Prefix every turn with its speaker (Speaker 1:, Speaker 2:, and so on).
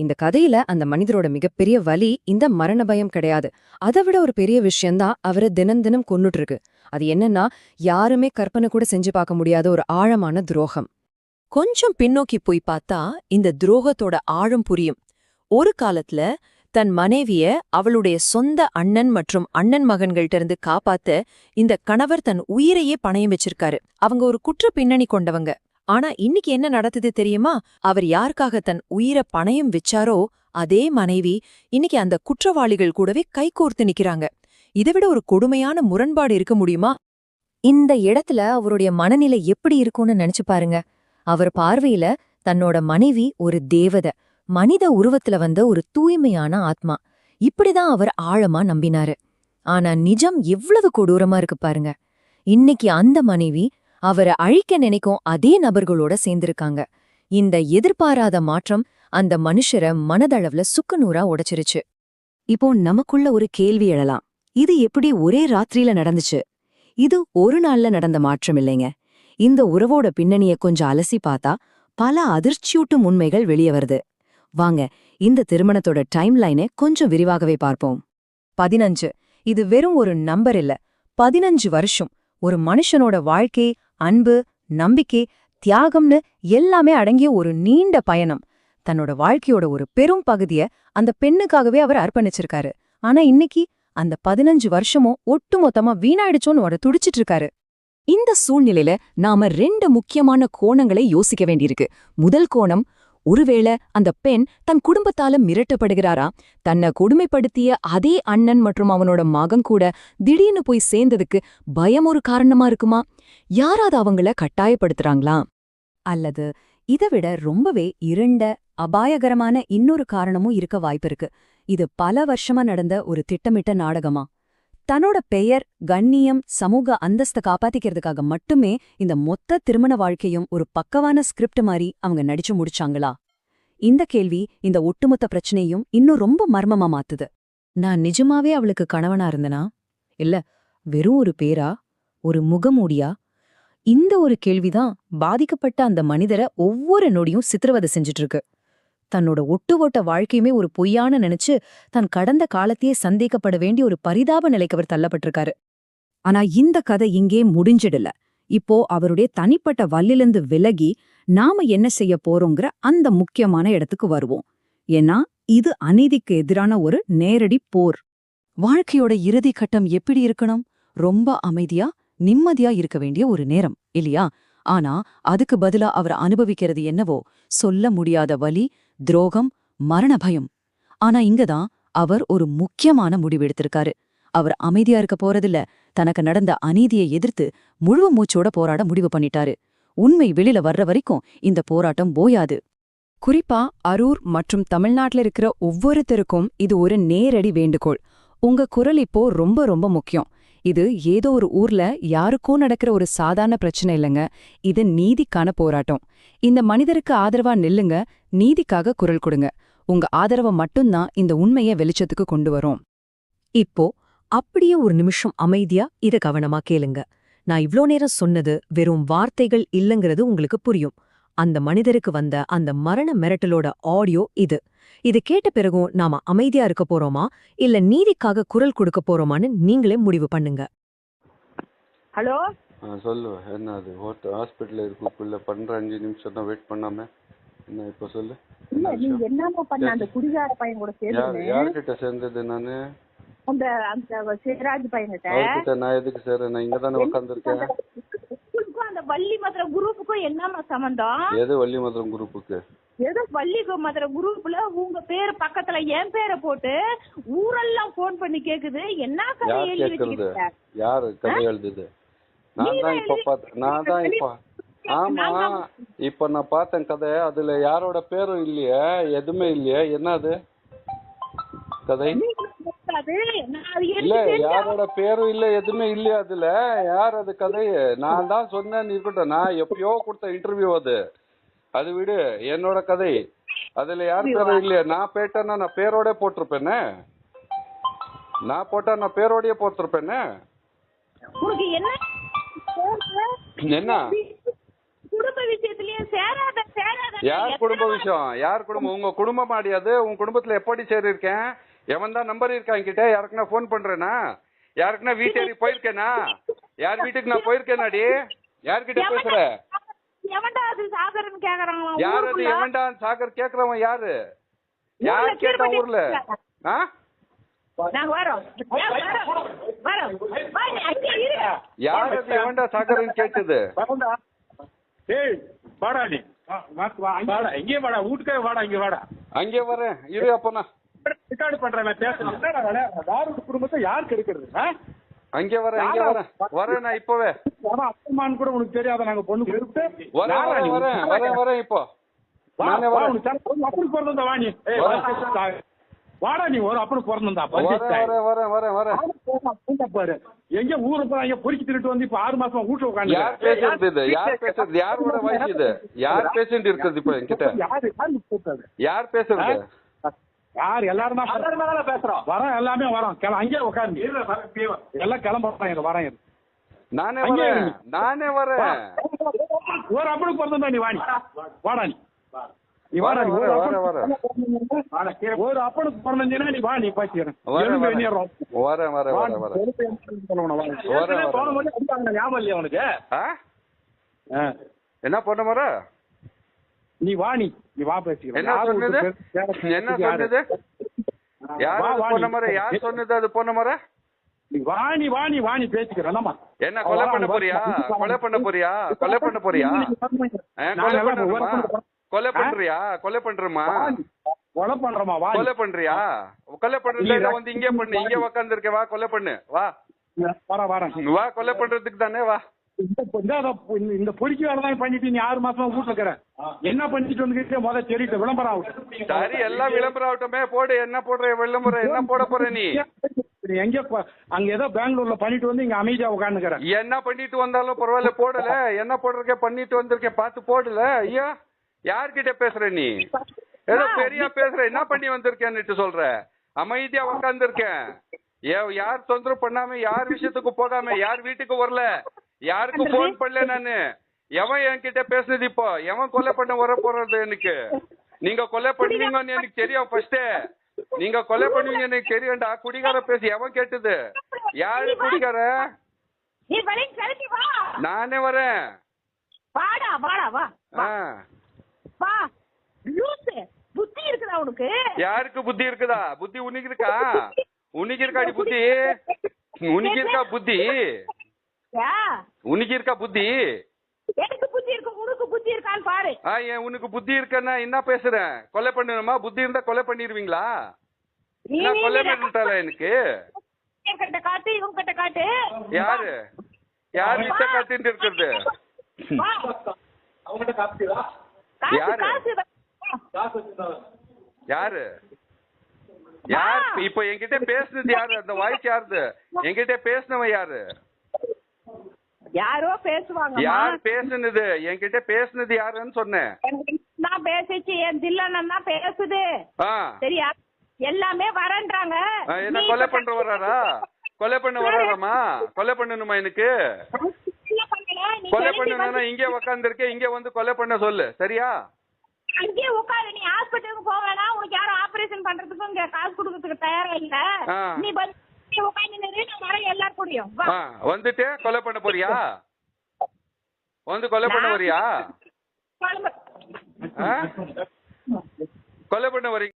Speaker 1: இந்த கதையில அந்த மனிதரோட மிகப்பெரிய வலி இந்த மரண பயம் கிடையாது. அதை விட ஒரு பெரிய விஷயம்தான் அவரை தினம் தினம் கொன்னுட்டு இருக்கு. அது என்னன்னா, யாருமே கற்பனை கூட செஞ்சு பார்க்க முடியாத ஒரு ஆழமான துரோகம்.
Speaker 2: கொஞ்சம் பின்னோக்கி போய் பார்த்தா இந்த துரோகத்தோட ஆழம் புரியும். ஒரு காலத்துல தன் மனைவிய அவளுடைய சொந்த அண்ணன் மற்றும் அண்ணன் மகன்கள்ட்ட இருந்து காப்பாத்த இந்த கணவர் தன் உயிரையே பணயம் வச்சிருக்காரு. அவங்க ஒரு குற்ற பின்னணி கொண்டவங்க. ஆனா இன்னைக்கு என்ன நடக்குது தெரியுமா? அவர் யாருக்காக தன் உயிரை பணயம் வச்சாரோ அதே மனைவி இன்னைக்கு அந்த குற்றவாளிகள் கூடவே கைகோர்த்து நிக்கிறாங்க. இதை விட ஒரு கொடுமையான முரண்பாடு இருக்க முடியுமா? இந்த இடத்துல அவருடைய மனநிலை எப்படி இருக்கும்னு நினைச்சு பாருங்க. அவர் பார்வையில தன்னோட மனைவி ஒரு தேவதை, மனித உருவத்துல வந்த ஒரு தூய்மையான ஆத்மா. இப்படிதான் அவர் ஆழமா நம்பினாரு. ஆனா நிஜம் எவ்வளவு கொடூரமா இருக்கு பாருங்க. இன்னைக்கு அந்த மனைவி அவரை அழிக்க நினைக்கும் அதே நபர்களோட சேர்ந்திருக்காங்க. இந்த எதிர்பாராத மாற்றம் அந்த மனுஷரை மனதளவுல சுக்குநூறா உடைச்சிருச்சு. இப்போ நமக்குள்ள ஒரு கேள்வி எழலாம். இது எப்படி ஒரே ராத்திரியில நடந்துச்சு? இது ஒரு நாள்ல நடந்த மாற்றம் இல்லைங்க. இந்த உறவோட பின்னணிய கொஞ்சம் அலசி பார்த்தா பல அதிர்ச்சியூட்டும் உண்மைகள் வெளியே வருது. வாங்க இந்த திருமணத்தோட டைம்லைனை கொஞ்சம் விரிவாகவே பார்ப்போம். 15 இது வெறும் ஒரு நம்பர் இல்ல. 15 வருஷம் ஒரு மனுஷனோட வாழ்க்கை, அன்பு, நம்பிக்கை, தியாகம்னு எல்லாமே அடங்கிய ஒரு நீண்ட பயணம். தன்னோட வாழ்க்கையோட ஒரு பெரும் பகுதிய அந்த பெண்ணுக்காகவே அவர் அர்ப்பணிச்சிருக்காரு. ஆனா இன்னைக்கு அந்த 15 வருஷமும் ஒட்டுமொத்தமா வீணாயிடுச்சோன்னு அவரை துடிச்சிட்டு இருக்காரு. இந்த சூழ்நிலையில நாம 2 முக்கியமான கோணங்களை யோசிக்க வேண்டியிருக்கு. முதல் கோணம், ஒருவேளை அந்த பெண் தன் குடும்பத்தால மிரட்டப்படுகிறாரா? தன்னை கொடுமைப்படுத்திய அதே அண்ணன் மற்றும் அவனோட மகன் கூட திடீர்னு போய் சேர்ந்ததுக்கு பயம் ஒரு காரணமா இருக்குமா? யாராவது அவங்கள கட்டாயப்படுத்துறாங்களா? அல்லது இதை விட ரொம்பவே இருண்ட, அபாயகரமான இன்னொரு காரணமும் இருக்க வாய்ப்பிருக்கு. இது பல வருஷமா நடந்த ஒரு திட்டமிட்ட நாடகமா? தன்னோட பெயர், கண்ணியம், சமூக அந்தஸ்தை காப்பாத்திக்கிறதுக்காக மட்டுமே இந்த மொத்த திருமண வாழ்க்கையும் ஒரு பக்கவான ஸ்கிரிப்ட் மாதிரி அவங்க நடிச்சு முடிச்சாங்களா? இந்த கேள்வி இந்த ஒட்டுமொத்த பிரச்சனையும் இன்னும் ரொம்ப மர்மமா மாத்துது. நான் நிஜமாவே அவளுக்கு கணவனா இருந்தனா? இல்ல வெறும் ஒரு பேரா, ஒரு முகமூடியா? இந்த ஒரு கேள்விதான் பாதிக்கப்பட்ட அந்த மனிதரை ஒவ்வொரு நொடியும் சித்திரவதை செஞ்சுட்டு இருக்கு. தன்னோட ஒட்டுமொட்ட வாழ்க்கையுமே ஒரு பொய்யான நினைச்சு தன் கடந்த காலத்தையே சந்தேகப்பட வேண்டிய ஒரு பரிதாப நிலைக்கு அவர் தள்ளப்பட்டிருக்காரு. ஆனா இந்த கதை இங்கே முடிஞ்சிடல. இப்போ அவருடைய தனிப்பட்ட வல்லிலிருந்து விலகி நாம என்ன செய்ய போறோங்கிற அந்த முக்கியமான இடத்துக்கு வருவோம். ஏன்னா இது அநீதிக்கு எதிரான ஒரு நேரடி போர். வாழ்க்கையோட இறுதி கட்டம் எப்படி இருக்கணும்? ரொம்ப அமைதியா, நிம்மதியா இருக்க வேண்டிய ஒரு நேரம் இல்லையா? ஆனா அதுக்கு பதிலா அவர் அனுபவிக்கிறது என்னவோ, சொல்ல முடியாத வலி, துரோகம், மரண பயம். ஆனா இங்கதான் அவர் ஒரு முக்கியமான முடிவு எடுத்திருக்காரு. அவர் அமைதியா இருக்க போறதில்ல, தனக்கு நடந்த அநீதியை எதிர்த்து முழு மூச்சோட போராட முடிவு பண்ணிட்டாரு. உண்மை வெளியில வர்ற வரைக்கும் இந்த போராட்டம் போயாது. குறிப்பா அரூர் மற்றும் தமிழ்நாட்டுல இருக்கிற ஒவ்வொருத்தருக்கும் இது ஒரு நேரடி வேண்டுகோள். உங்க குரல் இப்போ ரொம்ப ரொம்ப முக்கியம். இது ஏதோ ஒரு ஊர்ல யாருக்கோ நடக்கிற ஒரு சாதாரண பிரச்சனை இல்லைங்க. இது நீதிக்கான போராட்டம். இந்த மனிதருக்கு ஆதரவா நில்லுங்க, நீதிக்காக குரல் கொடுங்க. உங்க ஆதரவை மட்டும்தான் இந்த உண்மையை வெளிச்சத்துக்கு கொண்டு வரும். இப்போ அப்படியே ஒரு நிமிஷம் அமைதியா இத கவனமா கேளுங்க. நான் இவ்ளோ நேரம் சொன்னது வெறும் வார்த்தைகள் இல்லங்கிறது உங்களுக்கு புரியும். அந்த மனிதருக்கு வந்த அந்த மரண மிரட்டலோட ஆடியோ இது. இது கேட்ட பிறகும் நாம அமைதியா இருக்க போறோமா, இல்ல நீதிக்காக குரல் கொடுக்க போறோமான்னு நீங்களே முடிவு பண்ணுங்க.
Speaker 3: ஹலோ,
Speaker 4: சொல்லு. என்ன அது ஹாஸ்பிட்டல் இருக்குள்ள பண்ற 5 நிமிஷம் தான் வெயிட் பண்ணாம என்ன இப்ப சொல்லு.
Speaker 3: இல்ல நீங்க என்னமா பண்ண அந்த குடிகார பையன் கூட சேர்ந்து?
Speaker 4: யார்கிட்ட சேர்ந்தது? நானு
Speaker 3: அந்த அந்த சிராஜ் பையன்கிட்ட.
Speaker 4: அவர்கிட்ட நான் எதுக்கு சேர்றேன்? நான் இங்க தானே உட்காந்துருக்கேன்.
Speaker 3: அந்த வள்ளி மதுரை குரூப்புக்கும் என்னமா சம்பந்தம்?
Speaker 4: எது வள்ளி மதுரை குரூப்புக்கு?
Speaker 3: ஏதோ வள்ளி மதுரை குரூப்ல உங்க பேரு பக்கத்துல என் பேரை போட்டு ஊரெல்லாம் போன் பண்ணி கேக்குது. என்ன கதை எழுதி வச்சிருக்க?
Speaker 4: யாரு கதை எழுதுது? நான் தான் இப்ப ஆமா இப்ப நான் பார்த்தேன் கதை. அதுல யாரோட பேரும் இல்லையே, எதுவுமே இல்லையே. என்னது கதை? இல்ல யாரோட பேரும் இல்ல, எதுவுமே இல்லையா அதுல? யார் அது கதை? நான் தான் சொன்னேன்னு இருக்கட்டும். நான் எப்பயோ கொடுத்த இன்டர்வியூ அது. அது விடு, என்னோட கதை. அதுல யார் பேரும் இல்லையா? நான் போயிட்டேன்னா நான் பேரோட போட்டிருப்பேனே. நான் போட்டா நான் பேரோடய போட்டிருப்பேனே. என்ன
Speaker 3: குடும்ப விஷயத்திலயும் சேராத
Speaker 4: யார் குடும்ப விஷயம்? யார் குடும்பம்? உங்க குடும்பம் ஆடியாது. உங்க குடும்பத்துல எப்படி சேரி இருக்கேன்? எவன் தான் நம்பர் இருக்கா என்கிட்ட? யாருக்குன்னா போன் பண்றேனா? யாருக்குன்னா வீட்டேறி போயிருக்கேனா? யார் வீட்டுக்கு நான் போயிருக்கேனாடி? யார்கிட்ட பேசுற?
Speaker 3: எவன்டா அது சாகர்னு கேக்குறாங்க.
Speaker 4: யார் அது எவன்டா சாகர் கேக்குறவன் யாரு? யார் கேட்டா ஊர்ல?
Speaker 3: நாங்க வரோம்.
Speaker 4: யார் அது எவன்டா சாகர்னு கேட்டது?
Speaker 5: ஏய் வாடா நீ வாடா இங்கே வாடா வீட்டுக்கே வாடா இங்க வாடா.
Speaker 4: அங்கே வரேன் இரு. அப்பனா
Speaker 5: ரெக்கார்டு பண்றேன் பேசுறேன். குடும்பத்தை யாருக்கு எடுக்கிறது?
Speaker 4: அங்கே வரேன் இங்கே வரேன் வரேன் நான் இப்பவே.
Speaker 5: அப்பமான்னு கூட உனக்கு தெரியாத நாங்க பொண்ணு கொடுத்து
Speaker 4: வரேன் வரேன் வரேன் வரேன் வரேன் இப்போ நானே வரேன்.
Speaker 5: அப்படி பிறந்தா வா நீ. வாடா நீ ஒரு அப்படி பிறந்தா
Speaker 4: வரேன் வரேன் வரேன் வரேன்.
Speaker 5: பாரு எங்க ஊரு போறாங்க பொறுக்கி திருட்டு வந்து இப்ப 6 மாசமா வீட்டுல உட்காந்து.
Speaker 4: யார் பேசுறது இது? யார் பேசுறது? யாரோட வாய்ஸ் இது? யார் பேசிட்டு இருக்குது இப்ப என்கிட்ட? யார் பேசுறது?
Speaker 5: யார் எல்லாரும் தான் பேசுறோம். வரோம் எல்லாமே வரோம். அங்கேயே உட்காந்து எல்லாம் கிளம்புறாங்க. வரேன்
Speaker 4: நானே வரேன் நானே வரேன்.
Speaker 5: ஒரு அப்படி பிறந்தா நீ வாடி வாடா நீ. நீ வாடா
Speaker 4: வரேன் வரேன் வரேன்
Speaker 5: ஒரு அப்பனுக்கு பிறந்தீங்கன்னா நீ வா நீ பாய்ச்சிக்கிறேன்.
Speaker 4: வரேன் வரேன் வரேன் வரேன் வரேன்.
Speaker 5: ஞாபகம் இல்லையா உனக்கு?
Speaker 4: என்ன பண்ண மர?
Speaker 5: நீ வா நீ வா பேசிக்கிறேன்.
Speaker 4: என்ன சொன்னது? என்ன சொன்னது? யார் போன மர? யார் சொன்னது அது போன மர?
Speaker 5: நீ வா நீ பேசிக்கிறேன்.
Speaker 4: என்ன கொலை பண்ண போறியா? கொலை பண்ண போறியா? கொலை பண்ண போறியா? கொலை பண்றியா? கொலை பண்றமா?
Speaker 5: கொலை பண்றமா? வா
Speaker 4: கொலை பண்றியா? கொலை பண்றதுல வந்து இங்கே பண்ணு. இங்கே உட்கார்ந்து இருக்க. வா கொலை பண்ணு. வா
Speaker 5: வரேன்.
Speaker 4: வா கொலை பண்றதுக்கு தானே. வா
Speaker 5: இந்த பொறுக்கி வேலைதான் பண்ணிட்டு நீ 6 மாசமா வீட்டுல இருக்கிற. என்ன பண்ணிட்டு வந்துட்டு முதல்ல தெரிவித்த விளம்பரம் ஆகும்.
Speaker 4: சரி எல்லாம் விளம்பரம் ஆகட்டுமே. போடு. என்ன போடுற விளம்பரம்? என்ன போட போற நீ?
Speaker 5: எங்க அங்க ஏதோ பெங்களூர்ல பண்ணிட்டு வந்து இங்க அமைதியா உட்காந்துக்கிறேன்.
Speaker 4: என்ன பண்ணிட்டு வந்தாலும் பரவாயில்ல போடல. என்ன போடுறக்க பண்ணிட்டு வந்திருக்கேன் பார்த்து போடல. ஐயா யார்கிட்ட பேசுற நீ? ஏதோ பெரிய பேசுற. என்ன பண்ணி வந்திருக்கேன்னு சொல்ற? அமைதியா உட்காந்துருக்கேன். யார் தொந்தரவு பண்ணாம யார் விஷயத்துக்கு போகாம யார் வீட்டுக்கு வரல. யாருக்கு போன் பண்ணல நானு. எவன் என்கிட்ட பேசுனது? இப்போ எவன் கொலை பண்ண வர போறது? எனக்கு நீங்க கொலை பண்ணுவீங்கன்னு எனக்கு தெரியும். ஃபர்ஸ்ட் நீங்க கொலை பண்ணுவீங்க எனக்கு தெரியும்டா. குடிகார பேசி எவன் கேட்டது? யாரு குடிகார? நானே வரேன்.
Speaker 3: புத்தி இருக்குதா உனக்கு?
Speaker 4: யாருக்கு புத்தி இருக்குதா? புத்தி உனக்கு இருக்கா? உனக்கு இருக்காடி புத்தி? உனக்கு இருக்கா புத்தி? உனக்கு இருக்கா புத்தி?
Speaker 3: எனக்கு புத்தி இருக்கு. உனக்கு புத்தி இருக்கான்னு பாரு.
Speaker 4: உனக்கு புத்தி இருக்கன்னா என்ன பேசுறேன்? கொலை பண்ணணுமா? புத்தி இருந்தா கொலை பண்ணிருவீங்களா? என்ன கொலை பண்ணிட்டால எனக்கு?
Speaker 3: காட்டு இவங்க கிட்ட காட்டு.
Speaker 4: யாரு யாரு இத்த காத்துட்டு இருக்கிறது? யாரு யார் இப்ப என்கிட்ட பேசுனது? யாரு அந்த வாய்ஸ்? யாருது என்கிட்ட பேசினவன்? யாரு?
Speaker 3: யாரோ பேசுவாங்க.
Speaker 4: யார் பேசுனது? என்கிட்ட பேசுனது யாருன்னு சொன்னேன்.
Speaker 3: நான் பேசிச்சு. என் ஜில்லண்ணன் தான் பேசுது. சரியா? எல்லாமே வரன்றாங்க.
Speaker 4: என்ன கொலை பண்ற வர்றாரா? கொலை பண்ண வர்றாராமா? கொலை பண்ணணுமா எனக்கு? கொலை பண்ணணும்னா இங்கே உக்காந்து இருக்கேன். இங்க வந்து கொலை பண்ண சொல்லு. சரியா?
Speaker 3: அங்கேயே உட்காரு. நீ ஹாஸ்பிட்டலுக்கு போக வேணாம். உனக்கு யாரும் ஆபரேஷன் பண்றதுக்கும் இங்க காசு கொடுக்கறதுக்கு தயாரா இல்ல. நீ எல்லாரும் கூடியும்
Speaker 4: வந்துட்டு கொலை பண்ண போறியா? வந்து கொலை பண்ண வரியா? கொலை பண்ண வரீங்க?